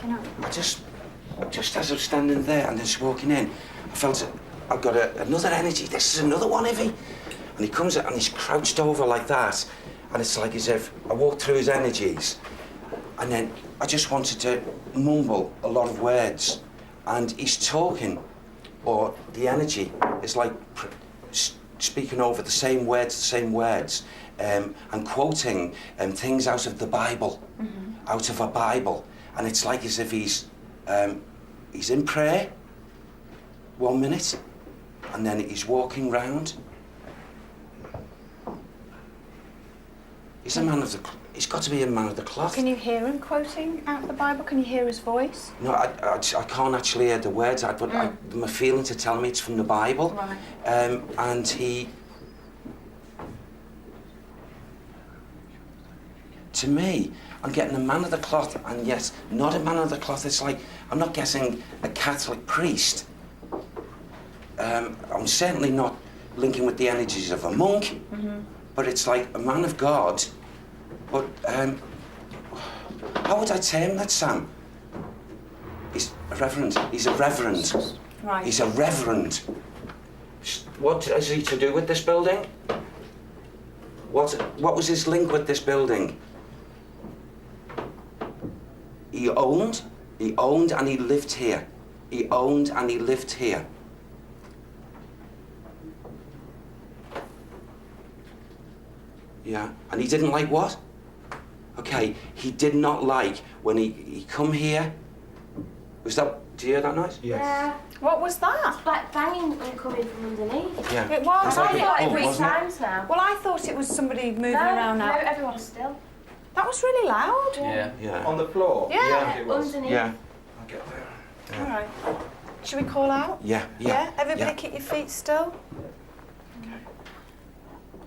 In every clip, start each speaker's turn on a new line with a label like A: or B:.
A: walking out?
B: just as I was standing there and just walking in, I felt I've got another energy. This is another one, Ivy. And he comes and he's crouched over like that. And it's like as if I walked through his energies. And then I just wanted to mumble a lot of words. And he's talking, or the energy is like speaking over the same words, and quoting things out of the Bible, out of a Bible. And it's like as if he's in prayer 1 minute, and then he's walking round. He's got to be a man of the cloth.
A: Can you hear him quoting out of the Bible? Can you hear his voice?
B: No, I can't actually hear the words, but my feeling to tell me it's from the Bible.
A: Right.
B: And he... To me, I'm getting a man of the cloth, and yet not a man of the cloth. It's like, I'm not getting a Catholic priest. I'm certainly not linking with the energies of a monk, but it's like a man of God. But how would I term that, Sam? He's a reverend. He's a reverend.
A: Right.
B: He's a reverend. What is he to do with this building? What was his link with this building? He owned, and he lived here. He owned and he lived here. Yeah, and he didn't like what? Okay, he did not like when he come here. Was that, do you hear that noise?
C: Yes.
A: Yeah. What was that?
D: It's like banging and coming from underneath.
B: Yeah.
A: It was.
B: Like
D: I thought it three
B: wasn't it?
D: times now.
A: Well, I thought it was somebody moving
D: No,
A: around
D: no,
A: now.
D: everyone's still.
A: That was really loud.
C: Yeah.
B: Yeah.
C: On the floor?
A: Yeah.
C: It was.
D: Underneath.
B: Yeah.
C: I'll get there.
B: Yeah.
A: All right. Should we call out?
B: Yeah, yeah.
A: Everybody
B: yeah.
A: keep your feet still.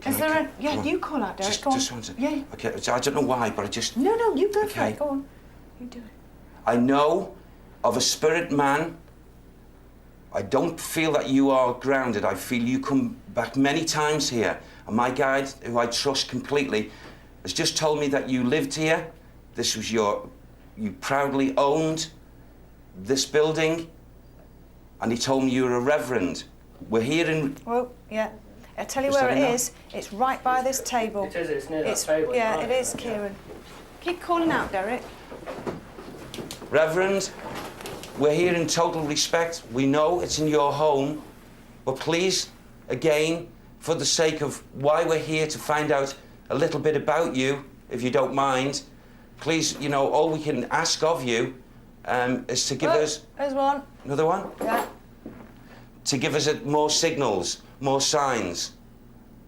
B: Can
A: Is
B: I-
A: there a...
B: come
A: Yeah,
B: on.
A: you call out, Derek.
B: Just,
A: Go on.
B: just one second.
A: Yeah.
B: Okay, so I don't know why, but I just...
A: No, you go for
B: Okay.
A: it. Go on. You do it.
B: I know of a spirit man. I don't feel that you are grounded. I feel you come back many times here. And my guide, who I trust completely, has just told me that you lived here. This was you proudly owned this building. And he told me you were a reverend. We're here in...
A: Well, yeah. I'll tell you
B: Is
A: where
B: that
A: it
B: enough?
A: is. It's right by this table.
E: It is, it's near that table.
A: Yeah,
E: right.
A: it is, Kieran. Keep calling out, Derek.
B: Reverend, we're here in total respect. We know it's in your home. But please, again, for the sake of why we're here, to find out a little bit about you, if you don't mind, please, you know, all we can ask of you is to give us...
A: There's one.
B: Another one?
A: Yeah.
B: To give us more signals, more signs.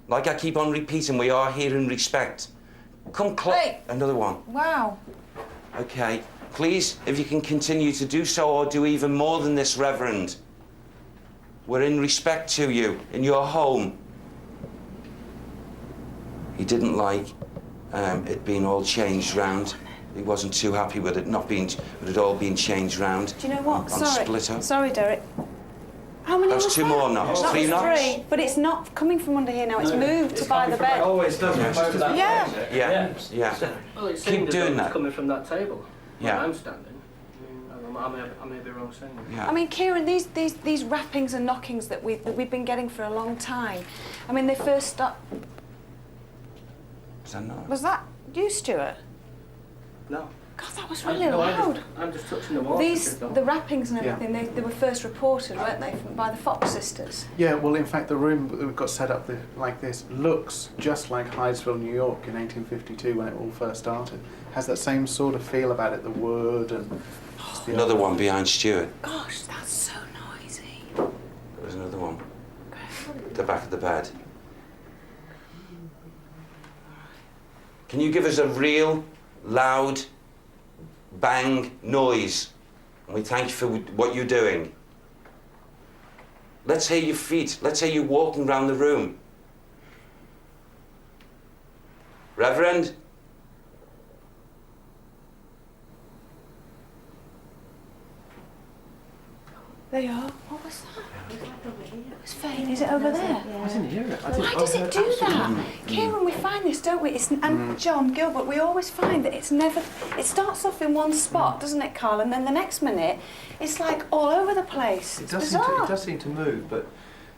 B: Like I keep on repeating, we are here in respect. Come close.
A: Hey.
B: Another one.
A: Wow.
B: Okay. Please, if you can continue to do so or do even more than this, Reverend. We're in respect to you, in your home. He didn't like it being all changed round. He wasn't too happy with it not being, with it all being changed round.
A: Do you know what?
B: On
A: Sorry.
B: split up.
A: Sorry, Derek. How many
B: That's
A: was
B: two
A: that?
B: more knocks.
A: That
B: 3
A: was
B: knocks?
A: 3, but it's not coming from under here now. It's moved to by the bed.
C: Oh, it does
B: Yeah.
C: move over that
A: Yeah.
C: way, is it?
B: Yeah, yeah.
E: Well, it
B: Keep
E: seemed as
B: doing
E: though it
B: that.
E: was coming from that table.
B: Yeah.
E: Where I'm standing. I may be wrong saying that.
B: Yeah.
A: I mean, Kieran, these rappings and knockings that we've been getting for a long time. I mean, they first start.
B: Is that not?
A: Was that you, Stuart?
E: No.
A: God, that was really
E: No,
A: loud.
E: I'm just touching the wall.
A: The rappings and
C: Yeah.
A: everything, they were first reported, weren't they, by the Fox sisters?
F: Yeah, well, in fact, the room that we've got set up like this looks just like Hydesville, New York in 1852 when it all first started. Has that same sort of feel about it, the wood and... just the
B: Another one behind Stuart.
A: Gosh, that's so noisy.
B: There's another one. The back of the bed. Can you give us a real, loud, bang noise? And we thank you for what you're doing. Let's hear your feet. Let's hear you walking around the room. Reverend?
A: They are. What was that? It was faint. Is it over there?
E: I didn't hear it.
A: Why does it do that? Kieran, we find this, don't we? And John Gilbert, we always find that it's never... It starts off in one spot, doesn't it, Carl? And then the next minute, it's like all over the place.
E: It
A: It's
E: does,
A: bizarre.
E: it does seem to move, but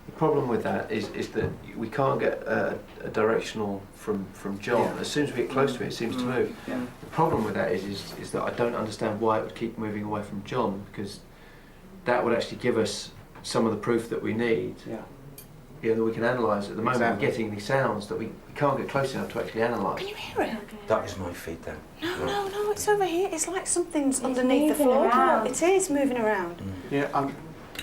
E: the problem with that is that we can't get a directional from John.
F: Yeah.
E: As soon as we get close to it, it seems to move.
F: Yeah.
E: The problem with that is that I don't understand why it would keep moving away from John, because that would actually give us some of the proof that we need, that we can analyse. At the moment,
F: Exactly.
E: we're getting these sounds that we can't get close enough to actually analyse.
A: Can you hear it?
B: That is my feet then.
A: No, it's over here. It's like something's underneath the
D: moving
A: floor.
D: around.
A: It is moving around.
F: Yeah,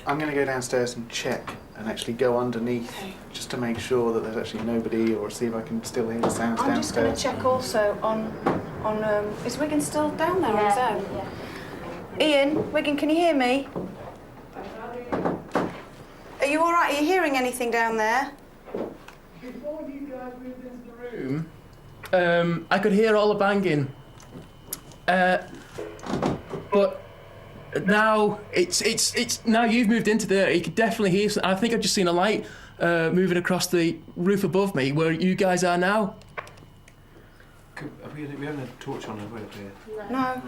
F: I'm going to go downstairs and check and actually go underneath just to make sure that there's actually nobody, or see if I can still hear the sounds
A: I'm just going to
F: downstairs.
A: check also on is Wigan still down there on his own?
D: Yeah.
A: Ian, Wigan, can you hear me? Are you all right? Are you hearing anything down there?
C: Before you guys moved into the room, I could hear all the banging. But now it's now you've moved into there. You could definitely hear. I think I've just seen a light moving across the roof above me, where you guys are now.
E: We haven't had a torch on, have we, up here?
A: No.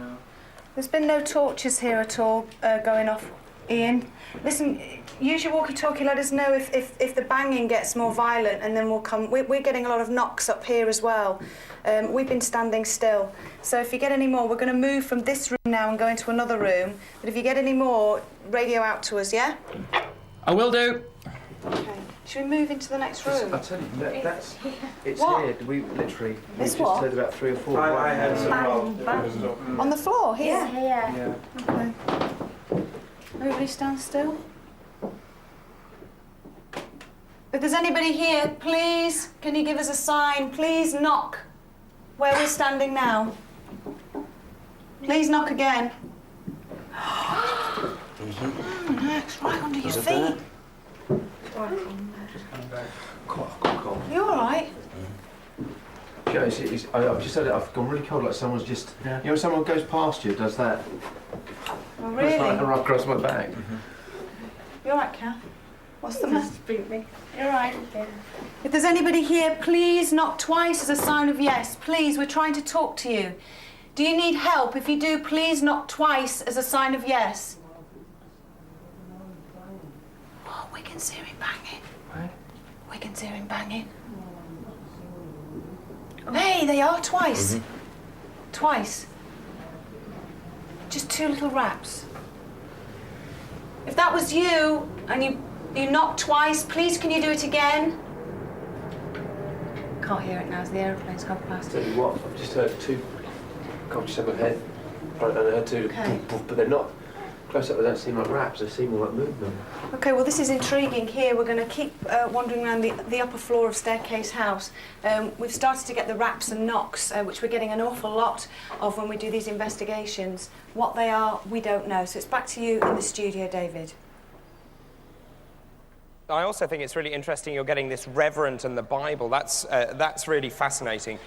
A: There's been no torches here at all going off. Ian, listen, use your walkie-talkie, let us know if the banging gets more violent, and then we'll come. We're getting a lot of knocks up here as well. We've been standing still. So if you get any more, we're going to move from this room now and go into another room. But if you get any more, radio out to us, yeah?
C: I will do.
A: Okay. Should we move into the next room?
E: I tell you, that's it's
A: What?
E: here. We literally we
A: This
E: just
A: what?
E: heard about 3 or 4.
B: I heard some
D: Bang.
A: On the floor, here?
D: Yeah.
A: Okay. Everybody stand still. If there's anybody here, please, can you give us a sign? Please knock where we're standing now. Please knock again. Oh, no, it's right under your feet. You all right?
E: Yeah, I've just had it. I've gone really cold, like someone's just. You know, when someone goes past you, does that.
A: Oh,
E: It's like
A: really?
E: a rub across my back.
A: You all right, Kath? What's the matter?
D: Spook me.
A: You're right. If there's anybody here, please knock twice as a sign of yes. Please, we're trying to talk to you. Do you need help? If you do, please knock twice as a sign of yes. Oh, we can hear him banging.
E: Right?
A: We can hear him banging. Hey, they are twice. Twice. Just 2 little raps. If that was you and you knocked twice, please can you do it again? Can't hear it now as the aeroplane's gone past.
E: Tell you what, I've just heard 2. Can't just have my head. And I heard 2,
A: Okay.
E: but they're not close up. They don't seem like raps. They seem more like movement.
A: Okay, well this is intriguing here. We're going to keep wandering around the upper floor of Staircase House. We've started to get the raps and knocks, which we're getting an awful lot of when we do these investigations. What they are, we don't know. So it's back to you in the studio, David.
G: I also think it's really interesting you're getting this reverend and the Bible. That's really fascinating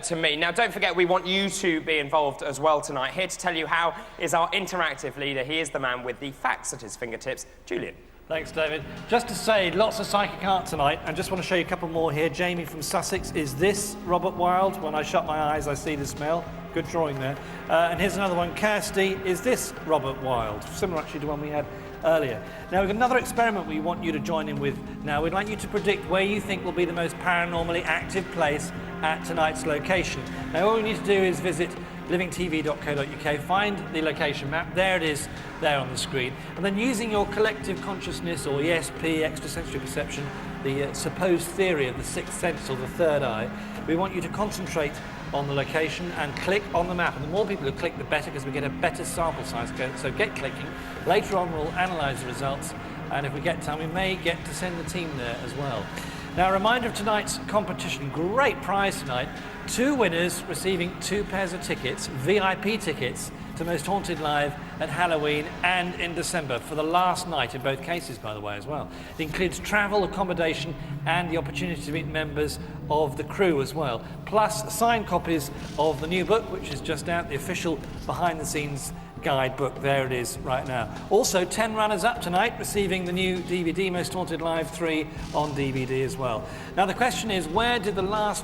G: to me. Now, don't forget, we want you to be involved as well tonight. Here to tell you how is our interactive leader. He is the man with the facts at his fingertips, Julian.
H: Thanks, David. Just to say, lots of psychic art tonight, and just want to show you a couple more here. Jamie from Sussex, is this Robert Wilde? When I shut my eyes, I see the smell. Good drawing there. And here's another one. Kirsty, is this Robert Wilde? Similar actually to one we had earlier. Now we've got another experiment we want you to join in with now. We'd like you to predict where you think will be the most paranormally active place at tonight's location. Now all you need to do is visit livingtv.co.uk, find the location map, there it is, there on the screen, and then using your collective consciousness or ESP, extrasensory perception, the supposed theory of the sixth sense or the third eye, we want you to concentrate on the location and click on the map. And the more people who click, the better, because we get a better sample size. So get clicking. Later on, we'll analyse the results, and if we get time, we may get to send the team there as well. Now, a reminder of tonight's competition. Great prize tonight. 2 winners receiving 2 pairs of tickets, VIP tickets, to Most Haunted Live at Halloween and in December, for the last night in both cases, by the way, as well. It includes travel, accommodation, and the opportunity to meet members of the crew as well, plus signed copies of the new book, which is just out, the official behind-the-scenes guidebook. There it is right now. Also, 10 runners-up tonight receiving the new DVD, Most Haunted Live 3 on DVD as well. Now, the question is, where did the last